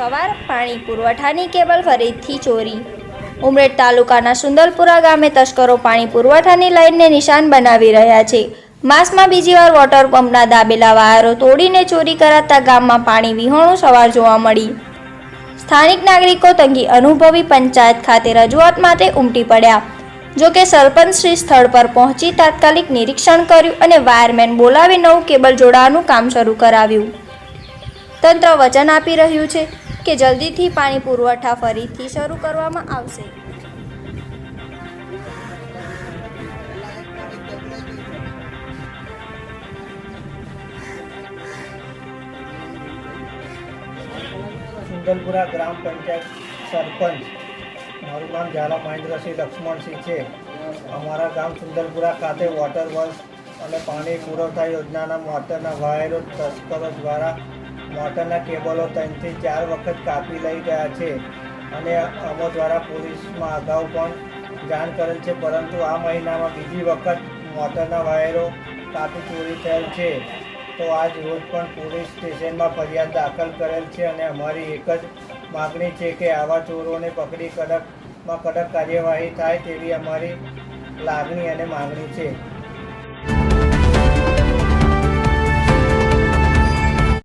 સવાર પાણી પુરવઠાની કેબલ ફરીથી ચોરી। ઉમરેઠ તાલુકાના સુંદરપુરા ગામે તસ્કરો પાણી પુરવઠાની લાઇનને નિશાન બનાવી રહ્યા છે। માસમાં બીજી વાર વોટર પંપના દાબેલા વાયરો તોડીને ચોરી કરાતા ગામમાં પાણી વિહોણું સવાર જોવા મળી। સ્થાનિક નાગરિકો તંગી અનુભવી પંચાયત ખાતે રજૂઆત માટે ઉમટી પડ્યા। જોકે સરપંચ શ્રી સ્થળ પર પહોંચી તાત્કાલિક નિરીક્ષણ કર્યું અને વાયરમેન બોલાવી નવું કેબલ જોડાવાનું કામ શરૂ કરાવ્યું। તંત્ર વચન આપી રહ્યું છે કે જલ્દીથી પાણી પુરવઠા ફરીથી શરૂ કરવામાં આવશે। સુંદરપુરા ગ્રામ પંચાયત સરપંચ મારું નામ ઝાલા મહેન્દ્રસિંહ લક્ષ્મણસિંહ છે। અમારા ગામ સુંદરપુરા ખાતે વોટર વર્ક્સ અને પાણી પુરવઠા યોજનાના મોટરના વાયરો તસ્કરો દ્વારા મોટરના કેબલો 3 થી 4 વખત કાપી લઈ ગયા છે અને અમો દ્વારા પોલીસમાં અગાઉ પણ જાણ કરેલ છે, પરંતુ આ મહિનામાં બીજી વખત મોટરના વાયરો કાપી ચોરી થયેલ છે। તો આજ રોજ પણ પોલીસ સ્ટેશનમાં ફરિયાદ દાખલ કરેલ છે અને અમારી એક જ માગણી છે કે આવા ચોરોને પકડી કડકમાં કડક કાર્યવાહી થાય તેવી અમારી લાગણી અને માગણી છે।